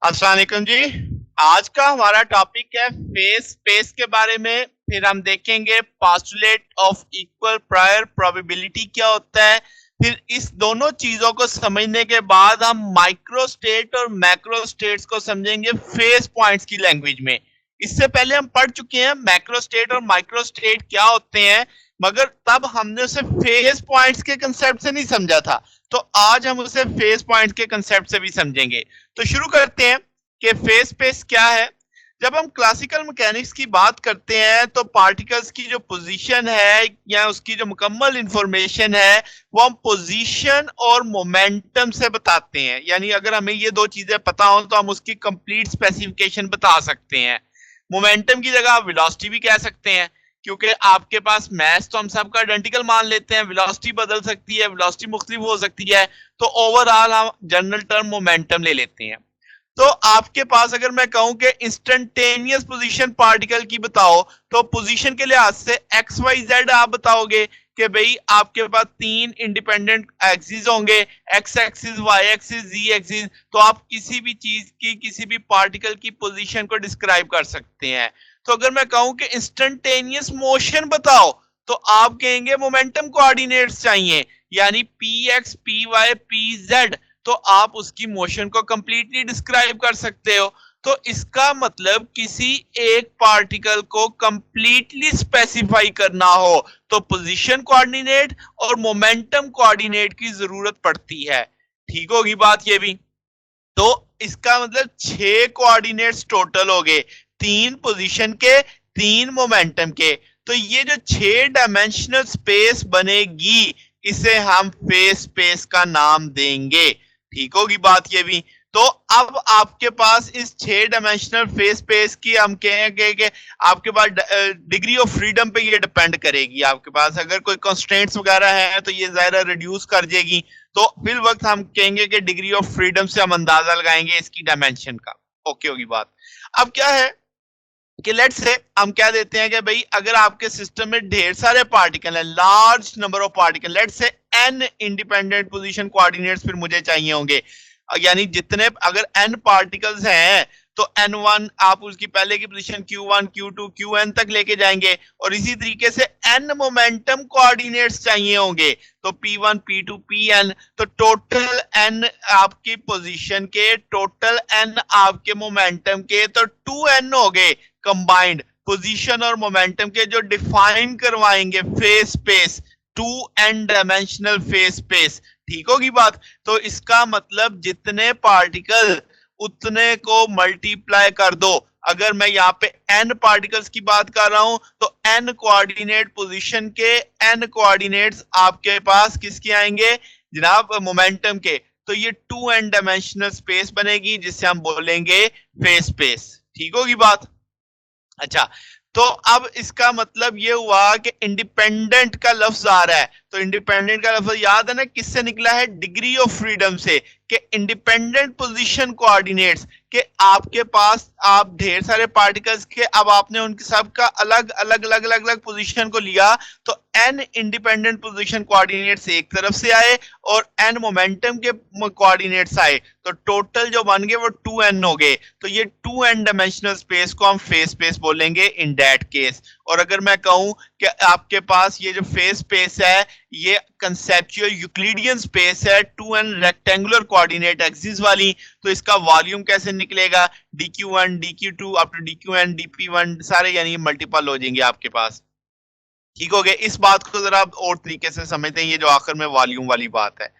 अस्सलाम वालेकुम जी। आज का हमारा टॉपिक है फेस स्पेस के बारे में। फिर हम देखेंगे postulate of equal prior probability क्या होता है। फिर इस दोनों चीजों को समझने के बाद हम माइक्रो स्टेट और मैक्रो स्टेट्स को समझेंगे फेस पॉइंट्स की लैंग्वेज में। इससे पहले हम पढ़ चुके हैं मैक्रो स्टेट और माइक्रो स्टेट क्या होते हैं, मगर तब हमने उसे फेस पॉइंट्स के कंसेप्ट से नहीं समझा था। तो आज हम उसे फेस पॉइंट के कंसेप्ट से भी समझेंगे। तो शुरू करते हैं कि फेस स्पेस क्या है। जब हम क्लासिकल मैकेनिक्स की बात करते हैं तो पार्टिकल्स की जो पोजीशन है या उसकी जो मुकम्मल इंफॉर्मेशन है वो हम पोजीशन और मोमेंटम से बताते हैं। यानी अगर हमें ये दो चीजें पता हो तो हम उसकी कंप्लीट स्पेसिफिकेशन बता सकते हैं। मोमेंटम की जगह आप वेलोसिटी भी कह सकते हैं, क्योंकि आपके पास मास तो हम सबका आइडेंटिकल मान लेते हैं, वेलोसिटी बदल सकती है, वेलोसिटी मुख्तलिफ हो सकती है। तो ओवरऑल हम जनरल टर्म मोमेंटम ले लेते हैं। तो आपके पास अगर मैं कहूं कि इंस्टेंटेनियस पोजीशन पार्टिकल की बताओ, तो पोजीशन के लिहाज से एक्स वाई जेड आप बताओगे कि भाई आपके पास तीन इंडिपेंडेंट एक्सिस होंगे, एक्स एक्सिस, वाई एक्सिस, जी एक्सिस। तो आप किसी भी चीज की, किसी भी पार्टिकल की पोजीशन को डिस्क्राइब कर सकते हैं। तो अगर मैं कहूं कि इंस्टेंटेनियस मोशन बताओ, तो आप कहेंगे मोमेंटम कोऑर्डिनेट्स चाहिए, यानी P X, P Y, P Z. तो आप उसकी मोशन को कंप्लीटली डिस्क्राइब कर सकते हो। तो इसका मतलब किसी एक पार्टिकल को कंप्लीटली स्पेसिफाई करना हो तो पोजीशन कोऑर्डिनेट और मोमेंटम कोऑर्डिनेट की जरूरत पड़ती है। ठीक होगी बात ये भी। तो इसका मतलब 6 कोऑर्डिनेट्स टोटल हो गए, 3 पोजीशन के, 3 मोमेंटम के। तो ये जो 6 डायमेंशनल स्पेस बनेगी, इसे हम फेस स्पेस का नाम देंगे। ठीक होगी बात ये भी। तो अब आपके पास इस 6 डायमेंशनल फेस स्पेस की हम कहेंगे कि आपके पास डिग्री ऑफ फ्रीडम पे ये डिपेंड करेगी। आपके पास अगर कोई कंस्ट्रेंट्स वगैरह है तो ये ज़्यादा रिड्यूस कर देगी। तो फिर वक्त हम कहेंगे कि डिग्री ऑफ फ्रीडम से हम अंदाजा लगाएंगे इसकी डायमेंशन का। ओके होगी बात। अब क्या है कि लेट्स से हम क्या देते हैं कि भाई अगर आपके सिस्टम में ढेर सारे पार्टिकल हैं, large number of particle, let's say an independent position coordinates फिर मुझे चाहिए होंगे। यानी जितने अगर एन पार्टिकल्स हैं तो एन वन आप उसकी पहले की position Q one, Q two, Q N तक लेके जाएंगे, और इसी तरीके से एन मोमेंटम कोऑर्डिनेट्स चाहिए होंगे। तो P one, P two, P N. तो टोटल एन आपकी पोजीशन के, टोटल एन आपके मोमेंटम के, तो टू एन हो गए कंबाइंड पोजीशन और मोमेंटम के, जो डिफाइन करवाएंगे phase space, two N dimensional phase space. ठीक होगी बात। तो इसका मतलब जितने पार्टिकल उतने को मल्टीप्लाई कर दो। अगर मैं यहाँ पे एन पार्टिकल्स की बात कर रहा हूं तो एन कोऑर्डिनेट पोजीशन के, एन कोऑर्डिनेट्स आपके पास किसके आएंगे जनाब, मोमेंटम के। तो ये टू एन डायमेंशनल स्पेस बनेगी जिससे हम बोलेंगे फेस स्पेस। ठीक होगी बात। अच्छा, तो अब इसका मतलब ये हुआ कि इंडिपेंडेंट का लफ्ज आ रहा है। तो इंडिपेंडेंट का लफ्ज याद है ना किससे निकला है? डिग्री ऑफ फ्रीडम से। कि इंडिपेंडेंट पोजीशन कोऑर्डिनेट्स के आपके पास आप ढेर सारे पार्टिकल्स के, अब आपने उनके सबका अलग अलग अलग अलग अलग पोजीशन को लिया, तो एन इंडिपेंडेंट पोजीशन कोऑर्डिनेट्स एक तरफ से आए और एन मोमेंटम के कोऑर्डिनेट्स आए। तो टोटल जो बन गए वो 2n हो गए। तो ये 2n डायमेंशनल स्पेस को हम फेस स्पेस बोलेंगे इन दैट केस। और अगर मैं कहूं कि आपके पास ये जो फेस स्पेस है ये कंसेप्चुअल यूक्लिडियन स्पेस है 2n रेक्टेंगुलर कोऑर्डिनेट एक्सिस वाली, तो इसका वॉल्यूम कैसे निकलेगा? dq1, dq2 up to dqn, dp1 सारे यानी मल्टीपल हो जाएंगे आपके पास। ठीक हो गया। इस बात को जरा और तरीके से समझते हैं, ये जो आखिर में वॉल्यूम वाली बात है।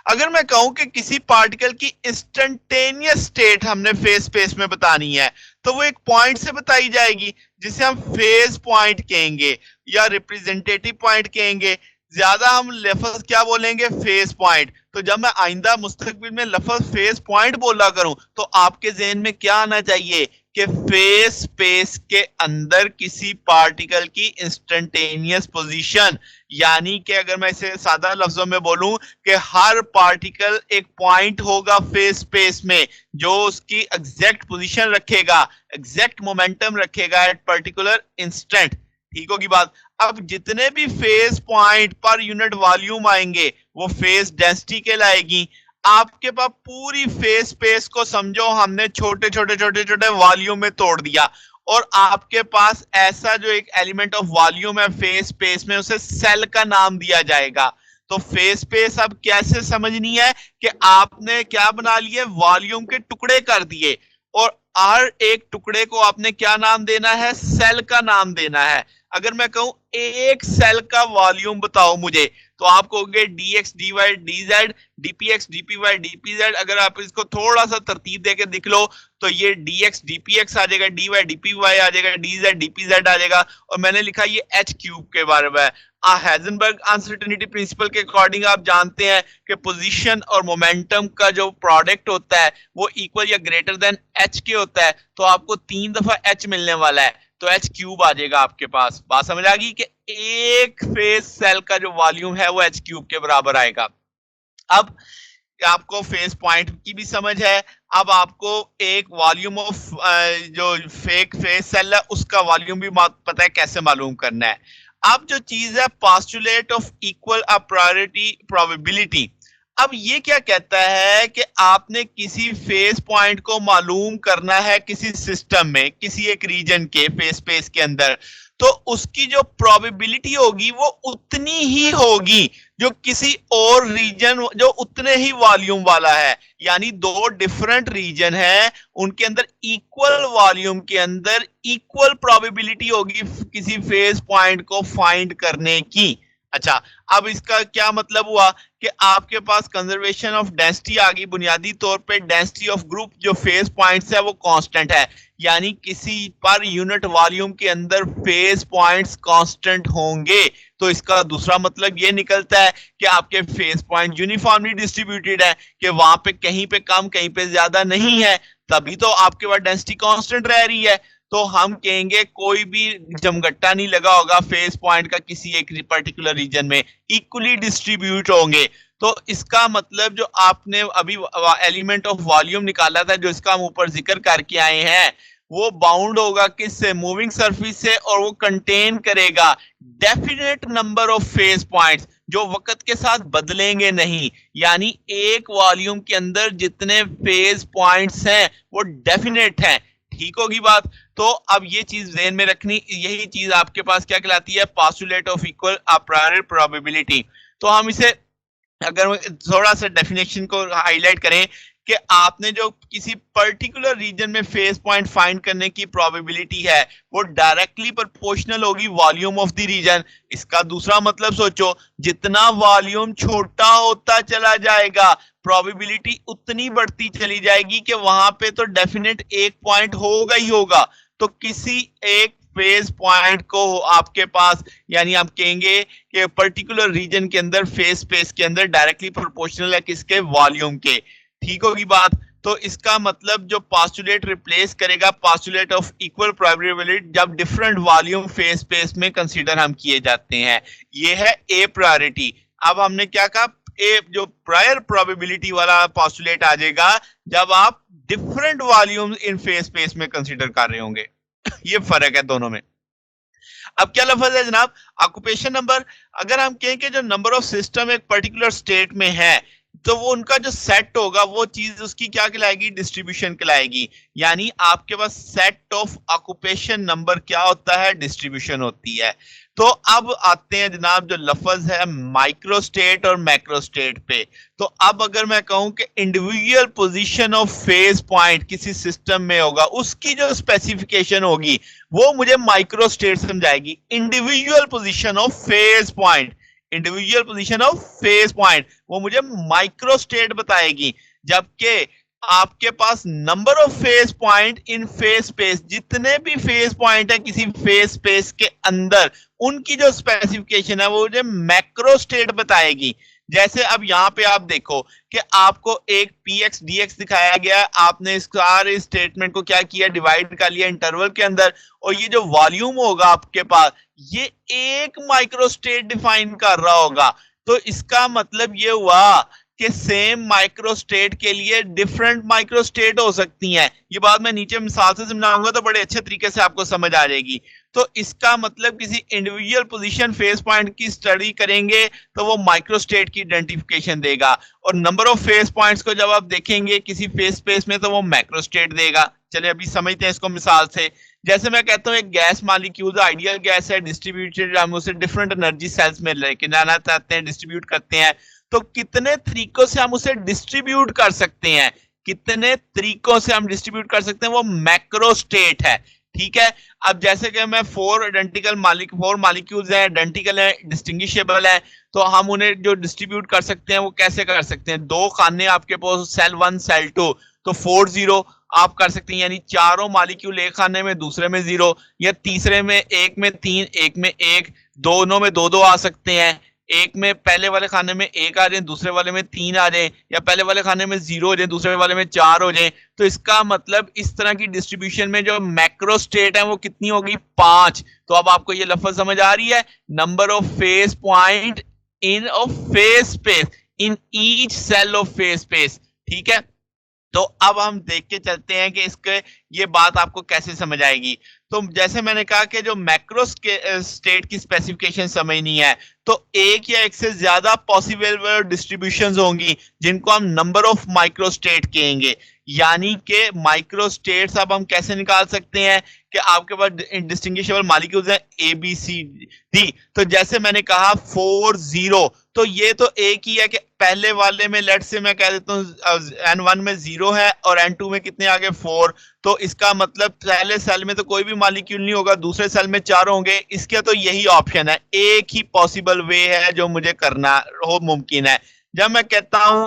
अगर मैं कहूं कि किसी पार्टिकल की इंस्टेंटेनियस स्टेट हमने फेस स्पेस में बतानी है, तो वो एक पॉइंट से बताई जाएगी जिसे हम फेज पॉइंट कहेंगे या रिप्रेजेंटेटिव पॉइंट कहेंगे। ज्यादा हम लफ्ज क्या बोलेंगे? Face point. तो जब मैं आइंदा मुस्तकबिल में लफ्ज फेस पॉइंट बोला करूं तो आपके जहन में क्या आना चाहिए कि फेस स्पेस के अंदर किसी पार्टिकल की इंस्टेंटेनियस पोजीशन, यानी कि अगर मैं इसे सादा लफ्जों में बोलूं कि हर पार्टिकल एक पॉइंट होगा फेस स्पेस में जो उसकी एग्जैक्ट पोजीशन रखेगा, एग्जैक्ट मोमेंटम रखेगा एट पर्टिकुलर इंस्टेंट। ठीक होगी बात। अब जितने भी face point per unit volume आएंगे वो फेस डेंसिटी कहलाएगी। आपके पास पूरी फेस स्पेस को समझो हमने छोटे छोटे छोटे छोटे वॉल्यूम में तोड़ दिया, और आपके पास ऐसा जो एक एलिमेंट ऑफ वॉल्यूम है फेस स्पेस में, उसे सेल का नाम दिया जाएगा। तो फेस स्पेस अब कैसे समझनी है कि आपने क्या बना लिए, वॉल्यूम के टुकड़े कर दिए, और हर एक टुकड़े को आपने क्या नाम देना है, सेल का नाम देना है। अगर मैं कहूं एक सेल का वॉल्यूम बताओ मुझे, तो आप कहोगे dx dy dz dpx dpy dpz। अगर आप इसको थोड़ा सा तरतीब देके दिख लो तो ये dx dpx आ जाएगा, dy dpy आ जाएगा, dz dpz आ जाएगा, और मैंने लिखा ये h क्यूब के बारे में। हाइजेनबर्ग अनसर्टेनिटी प्रिंसिपल के अकॉर्डिंग आप जानते हैं कि पोजीशन और मोमेंटम का जो प्रोडक्ट होता है वो इक्वल या ग्रेटर देन h के होता है, तो आपको 3 दफा h मिलने वाला है, तो h क्यूब आ जाएगा आपके पास। बात समझ आ गई कि एक फेस सेल का जो वॉल्यूम है वो h क्यूब के बराबर आएगा। अब आपको फेस पॉइंट की भी समझ है, अब आपको एक वॉल्यूम ऑफ जो फेक फेस सेल है उसका वॉल्यूम भी पता है कैसे मालूम करना है। अब जो चीज है postulate of equal a priority probability, अब ये क्या कहता है कि आपने किसी फेस पॉइंट को मालूम करना है किसी सिस्टम में, किसी एक रीजन के फेस स्पेस के अंदर, तो उसकी जो प्रोबेबिलिटी होगी वो उतनी ही होगी जो किसी और रीजन जो उतने ही वॉल्यूम वाला है। यानी दो डिफरेंट रीजन है, उनके अंदर इक्वल वॉल्यूम के अंदर इक्वल प्रोबेबिलिटी होगी किसी फेस पॉइंट को फाइंड करने की। अच्छा, अब इसका क्या मतलब हुआ कि आपके पास कंजर्वेशन ऑफ डेंसिटी आ गई। बुनियादी तौर पे डेंसिटी ऑफ ग्रुप जो फेस पॉइंट्स है वो कांस्टेंट है, यानी किसी पर यूनिट वॉल्यूम के अंदर फेस पॉइंट्स कांस्टेंट होंगे। तो इसका दूसरा मतलब ये निकलता है कि आपके फेस पॉइंट यूनिफॉर्मली डिस्ट्रीब्यूटेड है, कि वहां पे कहीं पे कम कहीं पे ज्यादा नहीं है, तभी तो आपके पास डेंसिटी कांस्टेंट रह रही है। तो हम कहेंगे कोई भी जमघट्टा नहीं लगा होगा फेस पॉइंट का किसी एक पर्टिकुलर रीजन में, इक्वली डिस्ट्रीब्यूट होंगे। तो इसका मतलब जो आपने अभी एलिमेंट ऑफ वॉल्यूम निकाला था, जो इसका हम ऊपर जिक्र करके आए हैं, वो बाउंड होगा किससे, मूविंग सरफेस से, और वो कंटेन करेगा definite number of face points जो वक्त के साथ बदलेंगे नहीं। यानी एक वॉल्यूम के अंदर जितने फेस पॉइंट्स हैं वो डेफिनेट हैं। ठीक होगी बात। तो अब ये चीज ध्यान में रखनी, यही चीज आपके पास क्या कहलाती है, postulate of equal a prior probability. तो हम इसे अगर थोड़ा सा डेफिनेशन को हाईलाइट करें कि आपने जो किसी पर्टिकुलर रीजन में फेस पॉइंट फाइंड करने की प्रोबेबिलिटी है वो डायरेक्टली प्रोपोर्शनल होगी वॉल्यूम ऑफ द रीजन। इसका दूसरा मतलब सोचो, जितना वॉल्यूम छोटा होता चला जाएगा प्रोबेबिलिटी उतनी बढ़ती चली जाएगी कि वहां पे तो डेफिनेट एक पॉइंट होगा ही होगा। तो किसी एक फेस पॉइंट को आपके पास, यानी आप कहेंगे कि पर्टिकुलर रीजन के अंदर फेस स्पेस के अंदर डायरेक्टली प्रोपोर्शनल है किसके, वॉल्यूम के। ठीक होगी बात। तो इसका मतलब जो पोस्टुलेट रिप्लेस करेगा पोस्टुलेट ऑफ इक्वल प्रोबेबिलिटी जब डिफरेंट वॉल्यूम फेस स्पेस में कंसीडर हम किए जाते हैं, ये है ए प्रायोरिटी। अब हमने क्या कहा, ए जो प्रायर प्रोबेबिलिटी वाला पोस्टुलेट आ जाएगा जब आप डिफरेंट वॉल्यूम इन फेस स्पेस में कंसीडर कर रहे होंगे। ये फर्क है दोनों में। अब क्या लफ्ज है जनाब, ऑक्यूपेशन नंबर। अगर हम कहें कि जो नंबर ऑफ सिस्टम एक पर्टिकुलर स्टेट में है, तो वो उनका जो सेट होगा वो चीज उसकी क्या कहलाएगी, डिस्ट्रीब्यूशन कहलाएगी। यानी आपके पास सेट ऑफ ऑक्यूपेशन नंबर क्या होता है, डिस्ट्रीब्यूशन होती है। तो अब आते हैं जनाब जो लफ्ज है माइक्रो स्टेट और मैक्रो स्टेट पे। तो अब अगर मैं कहूं कि individual position of phase point किसी सिस्टम में होगा, उसकी जो स्पेसिफिकेशन होगी वो मुझे माइक्रो स्टेट समझाएगी। Individual position of phase point, individual position of phase point वो मुझे माइक्रो स्टेट बताएगी। जबकि आपके पास number of phase point in phase space, जितने भी फेस पॉइंट है किसी फेस स्पेस के अंदर, उनकी जो स्पेसिफिकेशन है वो मुझे मैक्रो स्टेट बताएगी। जैसे अब यहां पे आप देखो कि आपको एक px dx दिखाया गया है, आपने इस सारे स्टेटमेंट को क्या किया, डिवाइड कर लिया इंटरवल के अंदर, और ये जो वॉल्यूम होगा आपके पास ये एक माइक्रो स्टेट डिफाइन कर रहा होगा। तो इसका मतलब ये हुआ कि सेम माइक्रो स्टेट के लिए डिफरेंट माइक्रो स्टेट हो सकती हैं। ये बात मैं नीचे मिसाल से समझाऊंगा तो बड़े अच्छे तरीके से आपको समझ आ जाएगी। तो इसका मतलब किसी इंडिविजुअल पोजीशन फेस पॉइंट की स्टडी करेंगे तो वो माइक्रो स्टेट की आइडेंटिफिकेशन देगा, और नंबर ऑफ फेस पॉइंट्स को जब आप देखेंगे किसी फेस स्पेस में तो वो मैक्रो स्टेट देगा। चलिए अभी समझते हैं इसको मिसाल से। जैसे मैं कहता हूँ एक गैस मॉलिक्यूल आइडियल गैस है, डिस्ट्रीब्यूटेड, हम उसे डिफरेंट एनर्जी सेल्स में लेके जाना चाहते हैं, डिस्ट्रीब्यूट करते हैं, तो कितने तरीकों से हम उसे डिस्ट्रीब्यूट कर सकते हैं, कितने तरीकों से हम डिस्ट्रीब्यूट कर सकते हैं, वो मैक्रो स्टेट है। ठीक है, अब जैसे कि मैं फोर मॉलिक्यूल्स हैं, आइडेंटिकल है, डिस्टिंग्विशेबल है, तो हम उन्हें जो डिस्ट्रीब्यूट कर सकते हैं वो कैसे कर सकते हैं, दो खाने आपके पास सेल 1 सेल 2, तो 4 0 आप कर सकते हैं, यानी चारों मॉलिक्यूल एक खाने में दूसरे में 0, या तीसरे में एक में 3 एक में 1, दोनों में 2 2 आ सकते हैं, एक में पहले वाले खाने में 1 आ जाए, दूसरे वाले में 3 आ जाए, या पहले वाले खाने में 0 हो जाए, दूसरे वाले में 4 हो जाए। तो इसका मतलब इस तरह की डिस्ट्रीब्यूशन में जो मैक्रो स्टेट है वो कितनी होगी, 5। तो अब आपको ये लफ्ज समझ आ रही है, number of phase point in a phase space in each cell of phase space. ठीक है, तो अब हम देख के चलते हैं कि इसके ये बात आपको कैसे समझ आएगी। तो जैसे मैंने कहा कि जो मैक्रो स्टेट की स्पेसिफिकेशन समझनी है, तो एक या एक से ज्यादा पॉसिबल डिस्ट्रीब्यूशंस होंगी जिनको हम नंबर ऑफ माइक्रो स्टेट कहेंगे। यानी कि माइक्रो स्टेट्स अब हम कैसे निकाल सकते हैं कि आपके पास डिस्टिंग्विशेबल मॉलिक्यूल्स हैं ए बी सी डी, तो जैसे मैंने कहा 4 0, तो ये तो एक ही है कि पहले वाले में लेट से मैं कह देता हूँ N1 में 0 है और N2 में कितने आगे 4, तो इसका मतलब पहले सेल में तो कोई भी मॉलिक्यूल नहीं होगा, दूसरे सेल में 4 होंगे। इसके तो यही ऑप्शन है, एक ही पॉसिबल वे है जो मुझे करना हो मुमकिन है। जब मैं कहता हूं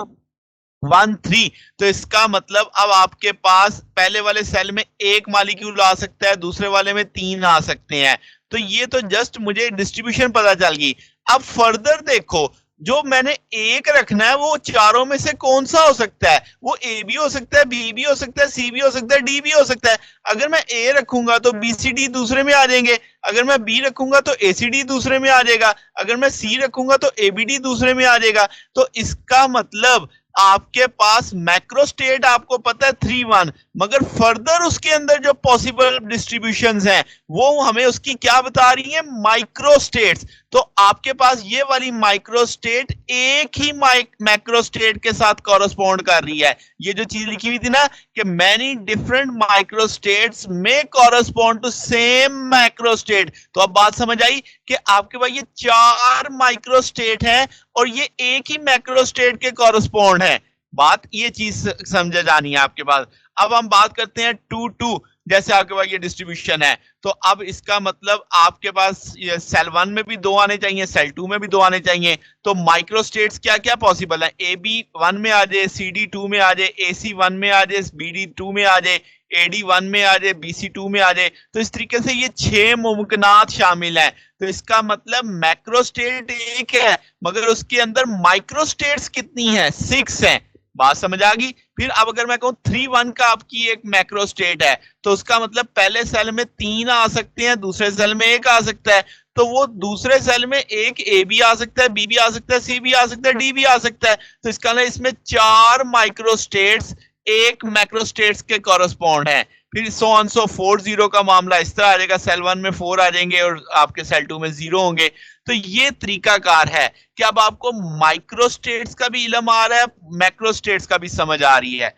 1 3, तो इसका मतलब अब आपके पास पहले वाले सेल में एक मॉलिक्यूल आ सकता है, दूसरे वाले में 3 आ सकते हैं। तो ये तो जस्ट मुझे डिस्ट्रीब्यूशन पता चल गई। अब फर्दर देखो, जो मैंने एक रखना है वो चारों में से कौन सा हो सकता है, वो ए भी हो सकता है, बी भी हो सकता है, सी भी हो सकता है, डी भी हो सकता है। अगर मैं ए रखूंगा तो बी सी डी दूसरे में आ जाएंगे, अगर मैं बी रखूंगा तो ए सी डी दूसरे में आ जाएगा, अगर मैं सी रखूंगा तो ए बी डी दूसरे में आ जाएगा। तो इसका मतलब आपके पास मैक्रो स्टेट आपको पता है 3 1, मगर फर्दर उसके अंदर जो पॉसिबल डिस्ट्रीब्यूशंस हैं वो हमें उसकी क्या बता रही है, माइक्रो स्टेट्स। तो आपके पास ये वाली माइक्रो स्टेट एक ही मैक्रो स्टेट के साथ कॉरेस्पॉन्ड कर रही है। ये जो चीज लिखी हुई थी ना कि मैनी डिफरेंट माइक्रो स्टेट्स में correspond to same macro state, तो अब बात समझ आई कि आपके पास ये 4 माइक्रो स्टेट है और ये एक ही मैक्रो स्टेट के कॉरेस्पॉन्ड है। बात ये चीज समझ जानी है आपके पास। अब हम बात करते हैं 2 2, जैसे आपके पास ये डिस्ट्रीब्यूशन है, तो अब इसका मतलब आपके पास सेल 1 में भी 2 आने चाहिए, सेल 2 में भी 2 आने चाहिए। तो माइक्रो स्टेट्स क्या क्या पॉसिबल है, ए बी 1 में आ जाए, सी डी 2 में आ जाए, ए सी 1 में आ जाए, बी डी 2 में आ जाए, ए डी 1 में आ जाए, बी सी 2 में आ जाए। तो इस तरीके से ये 6 मुमकिनात शामिल हैं। तो इसका मतलब मैक्रो स्टेट एक है मगर उसके अंदर माइक्रो स्टेट्स कितनी है, 6 हैं। बात समझ आ गई। फिर अब अगर मैं कहूं 3 1 का आपकी एक मैक्रो स्टेट है, तो उसका मतलब पहले सेल में 3 आ सकते हैं, दूसरे सेल में 1 आ सकता है, तो वो दूसरे सेल में एक ए भी आ सकता है, बी भी आ सकता है, सी भी आ सकता है, डी भी आ सकता है। तो इसका मतलब इसमें 4 माइक्रो स्टेट्स एक मैक्रो स्टेट्स के कॉरेस्पॉन्ड है। फिर सो ऑन सो 4 0 का मामला इस तरह आ जाएगा, सेल 1 में 4 आ जाएंगे और आपके सेल 2 में 0 होंगे। तो ये तरीकाकार है कि अब आपको माइक्रो स्टेट्स का भी इल्म आ रहा है, मैक्रो स्टेट्स का भी समझ आ रही है।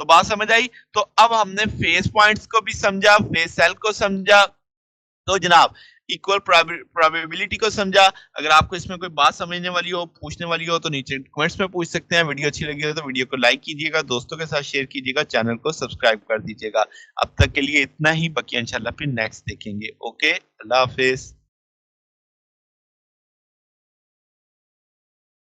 तो बात समझ आई। तो अब हमने फेस पॉइंट्स को भी समझा, फेस सेल को समझा, तो जनाब इक्वल प्रोबेबिलिटी को समझा। अगर आपको इसमें कोई बात समझने वाली हो, पूछने वाली हो, तो नीचे कमेंट्स में पूछ सकते हैं। वीडियो अच्छी लगी हो तो वीडियो को लाइक कीजिएगा, दोस्तों के साथ शेयर कीजिएगा, चैनल को सब्सक्राइब कर दीजिएगा। अब तक के लिए इतना ही, बाकी इंशाल्लाह फिर नेक्स्ट देखेंगे। ओके, अल्लाह हाफिज।